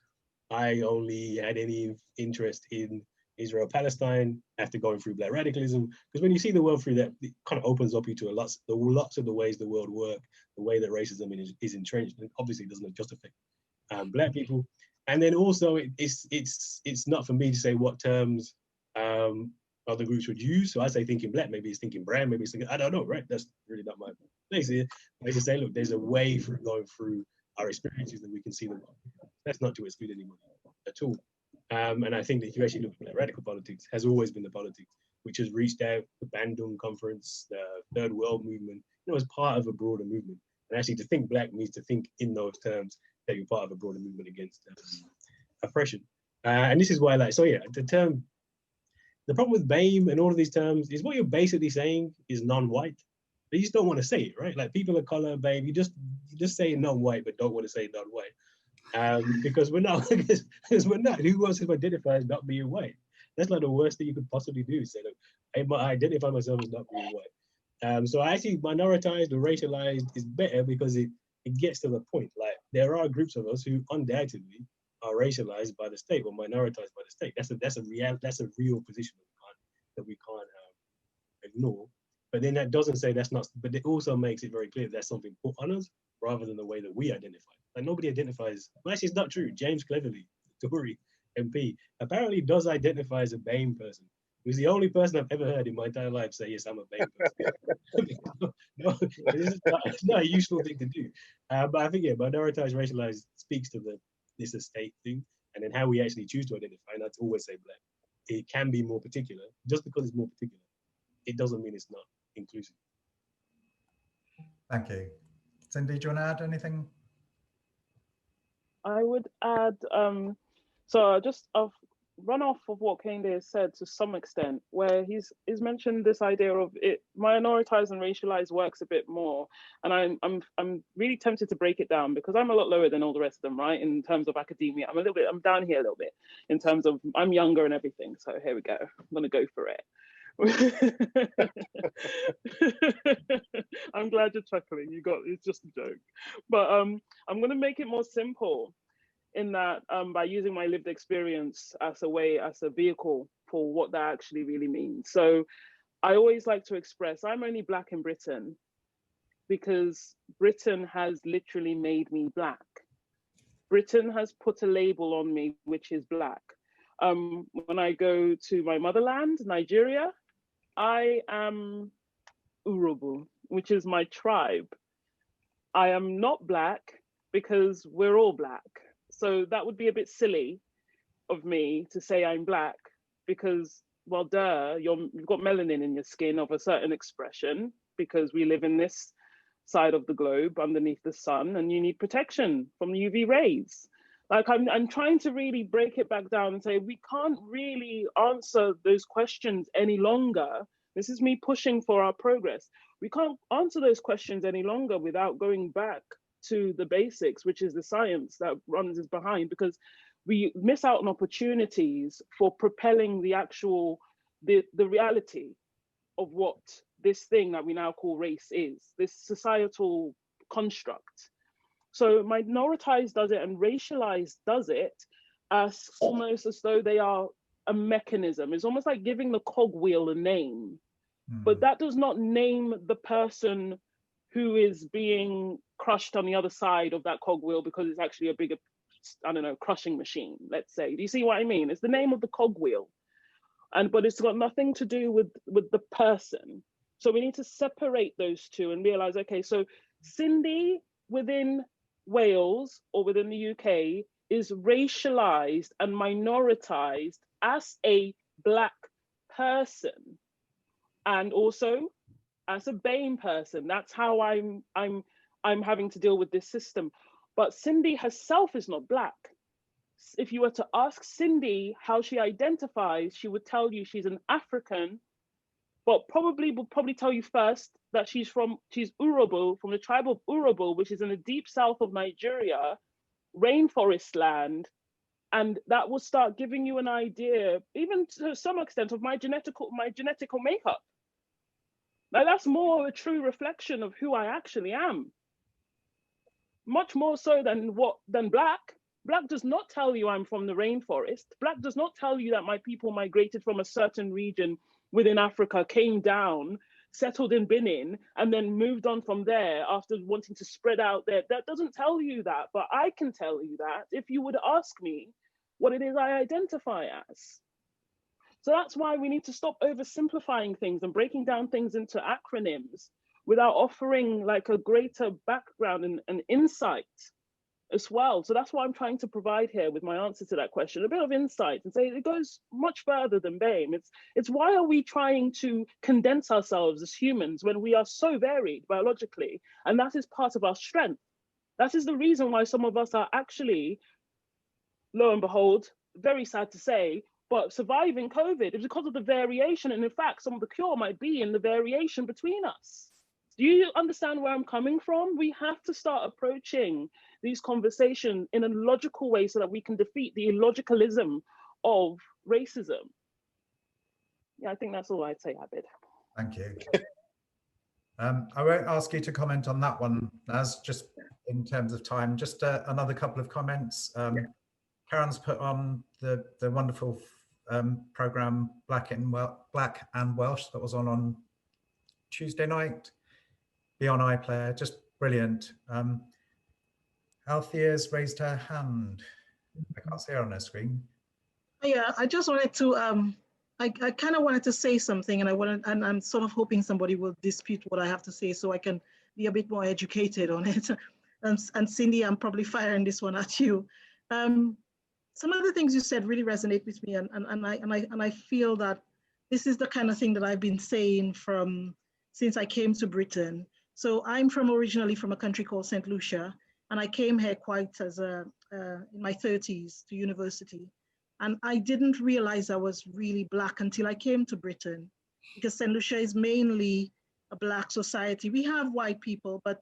I only had any interest in Israel-Palestine after going through Black radicalism, because when you see the world through that, it kind of opens up you to lots of the ways the world work, the way that racism is entrenched, and obviously doesn't just affect Black people. And then also it's not for me to say what terms other groups would use. So I say thinking Black, maybe it's thinking brown, maybe it's thinking, I don't know, right? That's really not my place here. I just say, look, there's a way for going through our experiences that we can see the world. That's not to exclude anybody at all. And I think that if you actually look at radical politics, has always been the politics, which has reached out, the Bandung Conference, the Third World Movement, as part of a broader movement. And actually to think Black means to think in those terms, that you're part of a broader movement against oppression. And this is why, the problem with BAME and all of these terms is what you're basically saying is non-white. But you just don't want to say it, right? Like people of color, BAME, you just say non-white, but don't want to say non-white. Because we're not, because we're not. Who wants to identify as not being white? That's like the worst thing you could possibly do. Say, look, I identify myself as not being white. So I actually minoritized or racialized is better because it gets to the point. Like there are groups of us who undoubtedly are racialized by the state or minoritized by the state. That's a real position that we can't ignore. But then that doesn't say that's not. But it also makes it very clear that's something put on us rather than the way that we identify. Like nobody identifies. Well, actually, it's not true. James Cleverly, Tory MP, apparently does identify as a BAME person. He's the only person I've ever heard in my entire life say, yes, I'm a BAME person. No, it's not a useful thing to do. But I think, yeah, minoritized, racialized speaks to this estate thing, and then how we actually choose to identify, and I'd always say Black. It can be more particular. Just because it's more particular, it doesn't mean it's not inclusive. Thank you. Cindy, do you want to add anything? I would add, so just off run off of what Kende has said to some extent, where he's mentioned this idea of it minoritized and racialized works a bit more, and I'm really tempted to break it down because I'm a lot lower than all the rest of them, right? In terms of academia, I'm down here a little bit in terms of I'm younger and everything. So here we go. I'm gonna go for it. I'm glad you're chuckling. It's just a joke, but I'm gonna make it more simple in that by using my lived experience as a vehicle for what that actually really means. So I always like to express I'm only Black in Britain because Britain has literally made me Black. Britain has put a label on me, which is Black. When I go to my motherland, Nigeria, I am Urobo, which is my tribe. I am not Black because we're all Black. So that would be a bit silly of me to say I'm Black because, well, duh, you've got melanin in your skin of a certain expression because we live in this side of the globe underneath the sun and you need protection from UV rays. Like I'm trying to really break it back down and say, we can't really answer those questions any longer. This is me pushing for our progress. We can't answer those questions any longer without going back to the basics, which is the science that runs us behind, because we miss out on opportunities for propelling the actual, the reality of what this thing that we now call race is, this societal construct. So minoritized does it and racialized does it as almost as though they are a mechanism. It's almost like giving the cogwheel a name, but that does not name the person who is being crushed on the other side of that cogwheel because it's actually a bigger, I don't know, crushing machine, let's say. Do you see what I mean? It's the name of the cogwheel, but it's got nothing to do with the person. So we need to separate those two and realize, okay, so Cindy within Wales or within the UK is racialized and minoritized as a Black person, and also as a BAME person. That's how I'm having to deal with this system. But Cindy herself is not Black. If you were to ask Cindy how she identifies, she would tell you she's an African, but would probably tell you first that she's Urobo, from the tribe of Urobo, which is in the deep south of Nigeria, rainforest land. And that will start giving you an idea, even to some extent, of my genetical makeup. Now that's more a true reflection of who I actually am. Much more so than Black. Black does not tell you I'm from the rainforest. Black does not tell you that my people migrated from a certain region within Africa, came down, settled in Benin, and then moved on from there after wanting to spread out there. That doesn't tell you that, but I can tell you that if you would ask me what it is I identify as. So that's why we need to stop oversimplifying things and breaking down things into acronyms without offering like a greater background and insight as well. So that's what I'm trying to provide here with my answer to that question, a bit of insight, and say it goes much further than BAME. It's why are we trying to condense ourselves as humans when we are so varied biologically? And that is part of our strength. That is the reason why some of us are actually, lo and behold, very sad to say, but surviving COVID is because of the variation. And in fact, some of the cure might be in the variation between us. Do you understand where I'm coming from? We have to start approaching these conversations in a logical way so that we can defeat the illogicalism of racism. Yeah, I think that's all I'd say, Abid. Thank you. I won't ask you to comment on that one, as just in terms of time, just another couple of comments. Karen's put on the wonderful program Black and Welsh that was on Tuesday night. Be on iPlayer, just brilliant. Althea's raised her hand. I can't see her on her screen. Yeah, I just wanted to, I kind of wanted to say something, and I'm sort of hoping somebody will dispute what I have to say so I can be a bit more educated on it. And Cindy, I'm probably firing this one at you. Some of the things you said really resonate with me, and I feel that this is the kind of thing that I've been saying since I came to Britain. So I'm originally from a country called St. Lucia, and I came here quite as in my 30s to university. And I didn't realize I was really Black until I came to Britain, because St. Lucia is mainly a Black society. We have white people, but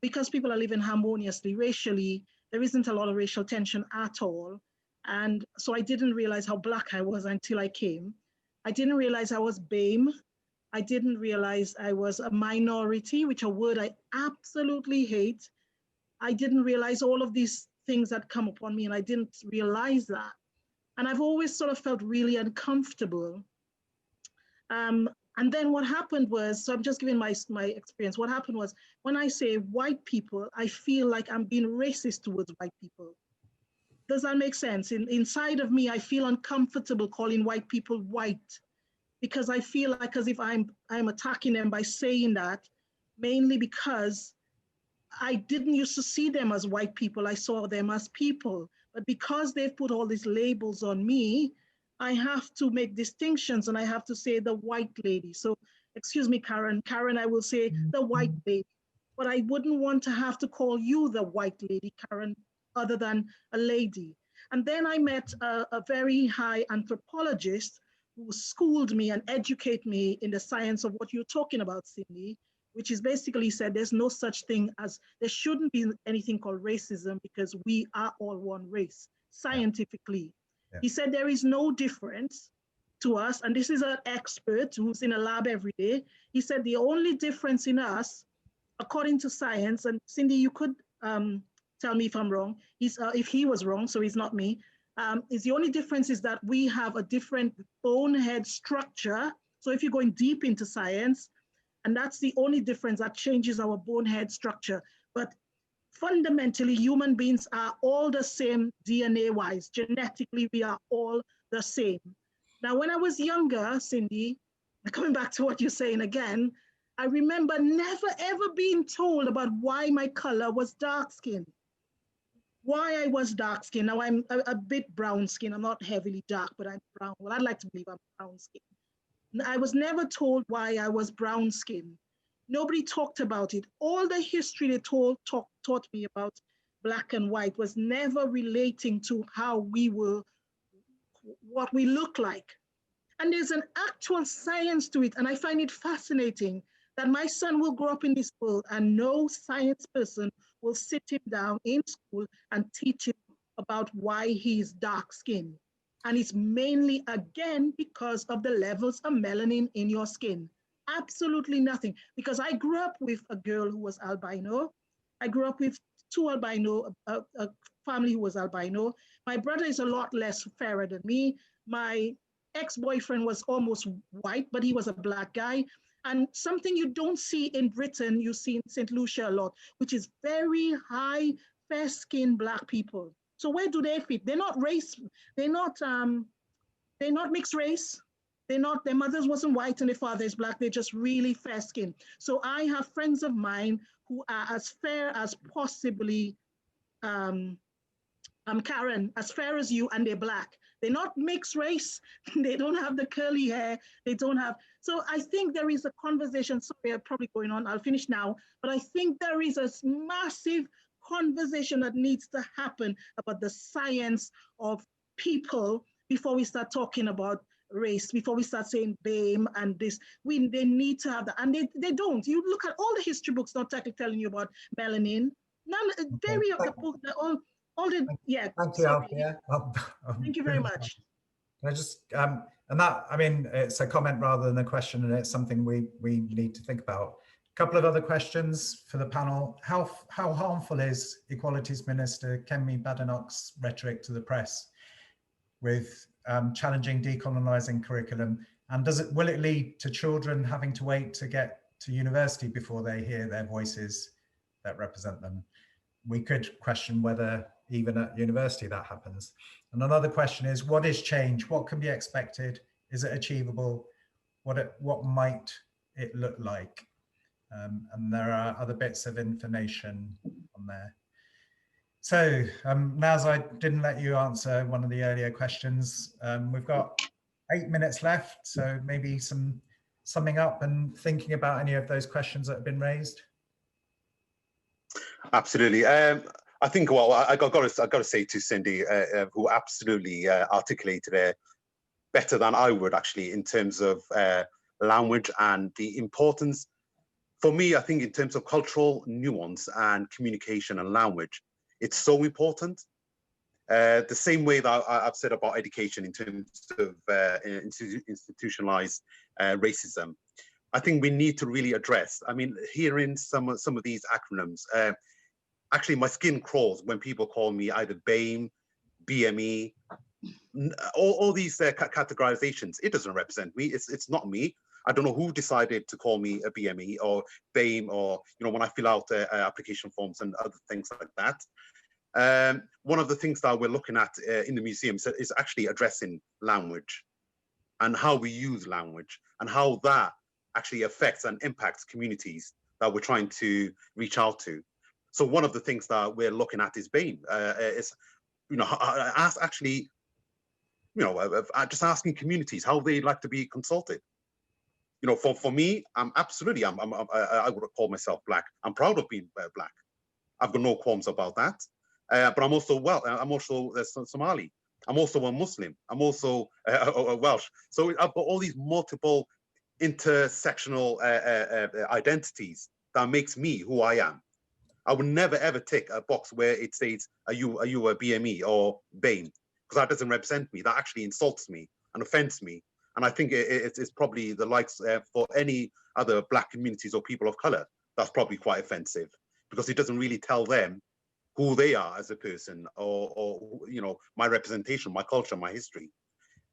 because people are living harmoniously racially, there isn't a lot of racial tension at all. And so I didn't realize how Black I was until I came. I didn't realize I was BAME. I didn't realize I was a minority, which a word I absolutely hate. I didn't realize all of these things that come upon me, and I didn't realize that. And I've always sort of felt really uncomfortable. And then what happened was, so I'm just giving my experience. What happened was, when I say white people, I feel like I'm being racist towards white people. Does that make sense? Inside of me, I feel uncomfortable calling white people white, because I feel like as if I'm attacking them by saying that, mainly because I didn't used to see them as white people. I saw them as people. But because they've put all these labels on me, I have to make distinctions, and I have to say the white lady. So, excuse me, Karen. Karen, I will say the white lady. But I wouldn't want to have to call you the white lady, Karen, other than a lady. And then I met a very high anthropologist who schooled me and educated me in the science of what you're talking about, Cindy, which is basically said there's no such thing as, there shouldn't be anything called racism, because we are all one race, scientifically. Yeah. He said there is no difference to us, and this is an expert who's in a lab every day. He said the only difference in us, according to science, and Cindy, you could tell me if I'm wrong, if he was wrong, so he's not me, is the only difference is that we have a different bonehead structure. So if you're going deep into science, and that's the only difference that changes our bonehead structure. But fundamentally, human beings are all the same DNA-wise. Genetically, we are all the same. Now, when I was younger, Cindy, coming back to what you're saying again, I remember never ever being told about why my color was dark skin. Why I was dark skin. Now I'm a bit brown skin. I'm not heavily dark, but I'm brown. Well, I'd like to believe I'm brown skin. I was never told why I was brown skin. Nobody talked about it. All the history they taught me about Black and white was never relating to how we were, what we look like. And there's an actual science to it. And I find it fascinating that my son will grow up in this world and no science person will sit him down in school and teach him about why he's dark skinned. And it's mainly, again, because of the levels of melanin in your skin. Absolutely nothing. Because I grew up with a girl who was albino. I grew up with two albino, a family who was albino. My brother is a lot less fairer than me. My ex-boyfriend was almost white, but he was a Black guy. And something you don't see in Britain, you see in St. Lucia a lot, which is very high, fair-skinned Black people. So where do they fit? They're not race. They're not mixed race. They're not. Their mothers wasn't white and their father is Black. They're just really fair skinned. So I have friends of mine who are as fair as possibly. Karen, as fair as you, and they're Black. They're not mixed race. They don't have the curly hair. They don't have. So I think there is a conversation. Sorry, I'm probably going on. I'll finish now. But I think there is a massive conversation that needs to happen about the science of people before we start talking about race, before we start saying BAME and this. They need to have that, and they don't. You look at all the history books not telling you about melanin. None, very of the book, all the, yeah. Thank you, Althea. Thank you very much. Can I just, and that, I mean, it's a comment rather than a question, and it's something we need to think about. A couple of other questions for the panel. How harmful is Equalities Minister Kemi Badenoch's rhetoric to the press with challenging decolonizing curriculum? And will it lead to children having to wait to get to university before they hear their voices that represent them? We could question whether even at university that happens. And another question is, what is change? What can be expected? Is it achievable? What might it look like? And there are other bits of information on there. So Naz, I didn't let you answer one of the earlier questions. We've got 8 minutes left, so maybe some summing up and thinking about any of those questions that have been raised. Absolutely. I think, well, I got to say to Cindy, who absolutely articulated it better than I would actually in terms of language and the importance. For me, I think in terms of cultural nuance and communication and language, it's so important. The same way that I've said about education in terms of institutionalized racism, I think we need to really address. I mean, hearing some of these acronyms, actually my skin crawls when people call me either BAME, BME, all these categorizations. It doesn't represent me. It's not me. I don't know who decided to call me a BME or BAME, or when I fill out application forms and other things like that. One of the things that we're looking at in the museum is actually addressing language and how we use language and how that actually affects and impacts communities that we're trying to reach out to. So one of the things that we're looking at is BAME. Is actually, just asking communities how they like to be consulted. For me, I would call myself Black. I'm proud of being Black. I've got no qualms about that. But I'm also Somali. I'm also a Muslim. I'm also a Welsh. So I've got all these multiple intersectional identities that makes me who I am. I would never ever tick a box where it says, are you a BME or BAME? Because that doesn't represent me. That actually insults me and offends me. And I think it's probably the likes for any other Black communities or people of color, that's probably quite offensive, because it doesn't really tell them who they are as a person, or my representation, my culture, my history.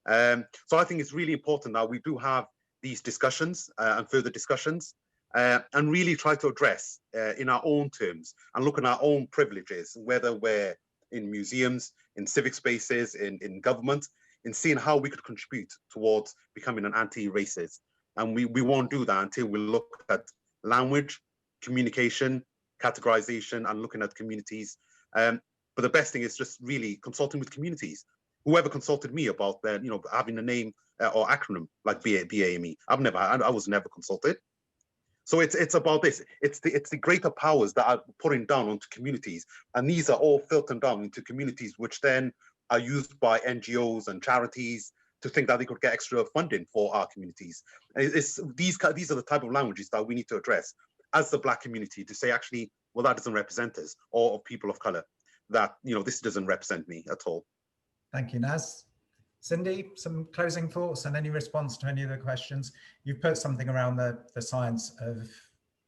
So I think it's really important that we do have these discussions and further discussions, and really try to address in our own terms and look at our own privileges, whether we're in museums, in civic spaces, in government, in seeing how we could contribute towards becoming an anti-racist. And we won't do that until we look at language, communication, categorization, and looking at communities. But the best thing is just really consulting with communities. Whoever consulted me about having a name or acronym like BAME, I was never consulted. So it's about this. It's the greater powers that are putting down onto communities, and these are all filtered down into communities, which then are used by NGOs and charities to think that they could get extra funding for our communities. These are the type of languages that we need to address as the Black community, to say, actually, well, that doesn't represent us, or people of color, that this doesn't represent me at all. Thank you, Naz. Cindy, some closing thoughts and any response to any of the questions? You've put something around the science of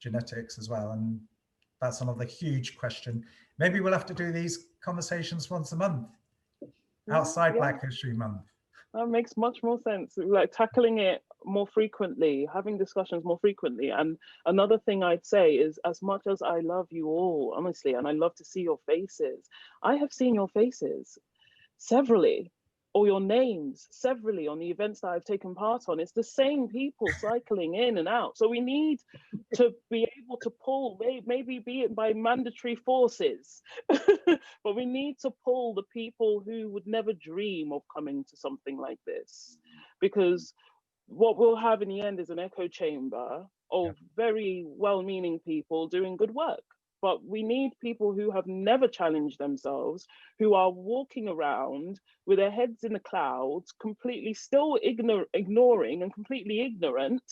genetics as well, and that's another huge question. Maybe we'll have to do these conversations once a month, outside Black History Month. That makes much more sense. Like tackling it more frequently, having discussions more frequently. And another thing I'd say is, as much as I love you all, honestly, and I love to see your faces, I have seen your faces severally, or your names severally on the events that I've taken part on. It's the same people cycling in and out. So we need to be able to pull, maybe be it by mandatory forces, but we need to pull the people who would never dream of coming to something like this. Because what we'll have in the end is an echo chamber of very well-meaning people doing good work. But we need people who have never challenged themselves, who are walking around with their heads in the clouds, completely still ignoring and completely ignorant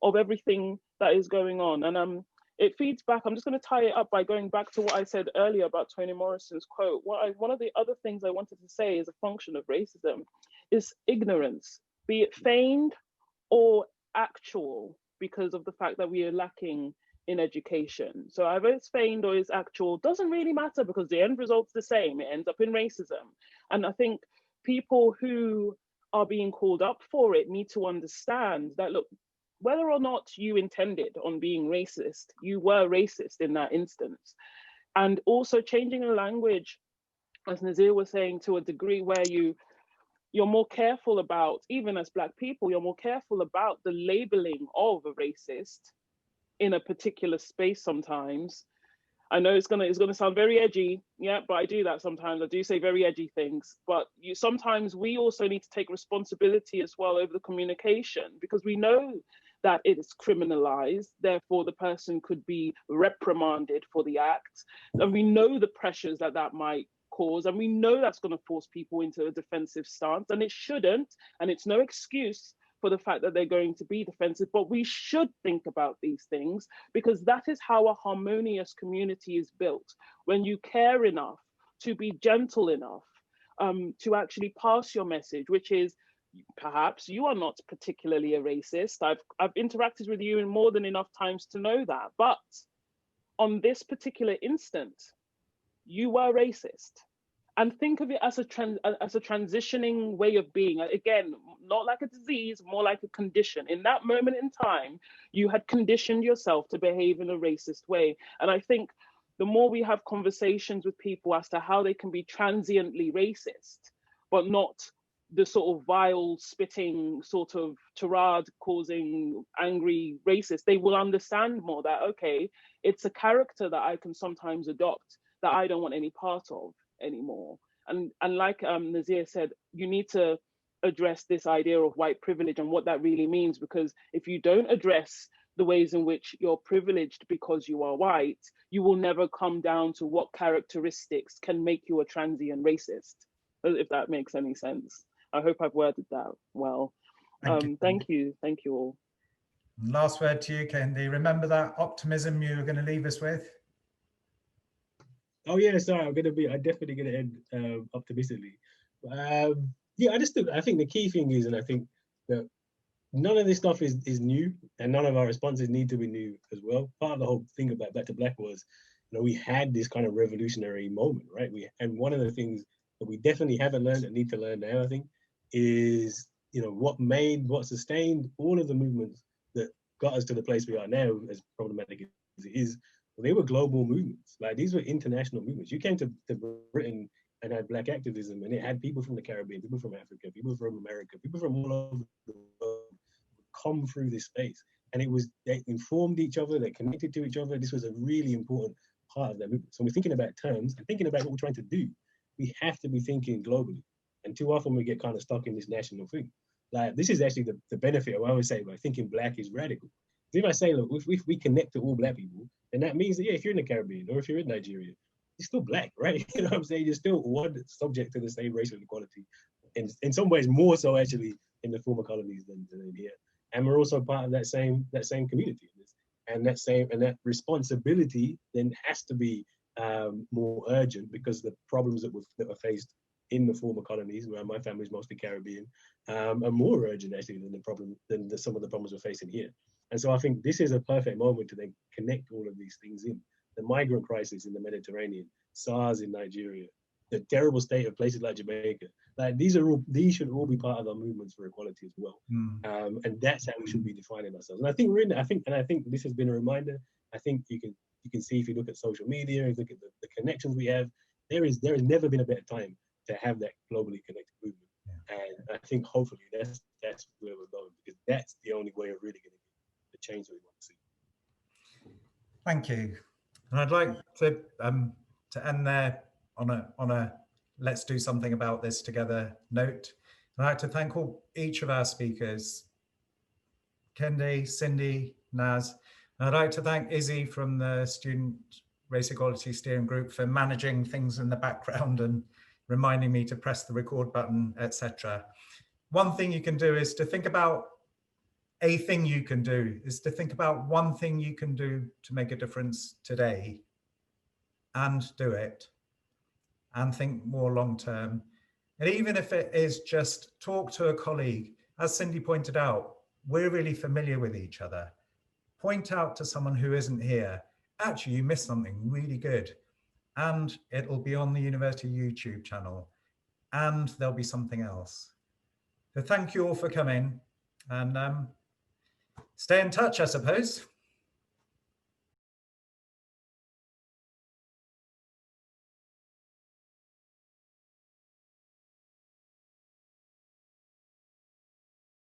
of everything that is going on. And it feeds back. I'm just going to tie it up by going back to what I said earlier about Toni Morrison's quote. One of the other things I wanted to say as a function of racism is ignorance, be it feigned or actual, because of the fact that we are lacking in education. So either it's feigned or it's actual, doesn't really matter, because the end result's the same. It ends up in racism. And I think people who are being called up for it need to understand that, look, whether or not you intended on being racist, you were racist in that instance. And also changing the language, as Nazir was saying, to a degree where you're more careful about, even as Black people, you're more careful about the labeling of a racist in a particular space sometimes. I know it's gonna sound very edgy, but I do that sometimes. I do say very edgy things, but sometimes we also need to take responsibility as well over the communication, because we know that it is criminalized, therefore the person could be reprimanded for the act. And we know the pressures that that might cause, and we know that's going to force people into a defensive stance, and it shouldn't, and it's no excuse for the fact that they're going to be defensive, but we should think about these things, because that is how a harmonious community is built. When you care enough to be gentle enough to actually pass your message, which is, perhaps you are not particularly a racist. I've interacted with you in more than enough times to know that, but on this particular instant, you were racist. And think of it as a transitioning way of being. Again, not like a disease, more like a condition. In that moment in time, you had conditioned yourself to behave in a racist way. And I think the more we have conversations with people as to how they can be transiently racist, but not the sort of vile, spitting, sort of tirade causing angry racist, they will understand more that, okay, it's a character that I can sometimes adopt that I don't want any part of anymore. And like Nazir said, you need to address this idea of white privilege and what that really means, because if you don't address the ways in which you're privileged because you are white, you will never come down to what characteristics can make you a transient racist, if that makes any sense. I hope I've worded that well. Thank you all. Last word to you, Kendi. Remember that optimism you were going to leave us with? Oh yeah, sorry, I'm definitely gonna end optimistically. Yeah, I think the key thing is, and I think that none of this stuff is new, and none of our responses need to be new as well. Part of the whole thing about Back to Black was, we had this kind of revolutionary moment, right? And one of the things that we definitely haven't learned and need to learn now, I think, is what sustained all of the movements that got us to the place we are now, as problematic as it is. They were global movements. Like, these were international movements. You came to Britain and had Black activism, and it had people from the Caribbean, people from Africa, people from America, people from all over the world come through this space. And they informed each other, they connected to each other. This was a really important part of that movement. So we're thinking about terms and thinking about what we're trying to do. We have to be thinking globally. And too often we get kind of stuck in this national thing. Like, this is actually the benefit of, I always say, by thinking Black is radical. If I say, look, if we connect to all Black people, then that means that, yeah, if you're in the Caribbean or if you're in Nigeria, you're still Black, right? You know what I'm saying? You're still subject to the same racial equality. And in some ways, more so actually in the former colonies than in here. And we're also part of that same community. And that responsibility then has to be more urgent, because the problems that were faced in the former colonies, where my family's mostly Caribbean, are more urgent actually than some of the problems we're facing here. And so I think this is a perfect moment to then connect all of these things in. The migrant crisis in the Mediterranean, SARS in Nigeria, the terrible state of places like Jamaica. Like, these should all be part of our movements for equality as well. And that's how we should be defining ourselves. And I think I think this has been a reminder. I think you can see, if you look at social media, if you look at the connections we have, there has never been a better time to have that globally connected movement. And I think hopefully that's where we're going, because that's the only way of really getting the change that we want to see. Thank you. And I'd like to end there on a let's do something about this together note. I'd like to thank each of our speakers, Kendi, Cindy, Naz. And I'd like to thank Izzy from the Student Race Equality Steering Group for managing things in the background and reminding me to press the record button, etc. One thing you can do is to think about one thing you can do to make a difference today, and do it, and think more long term. And even if it is just talk to a colleague, as Cindy pointed out, we're really familiar with each other. Point out to someone who isn't here, actually, you missed something really good. And it'll be on the university YouTube channel, and there'll be something else. So thank you all for coming, and stay in touch, I suppose.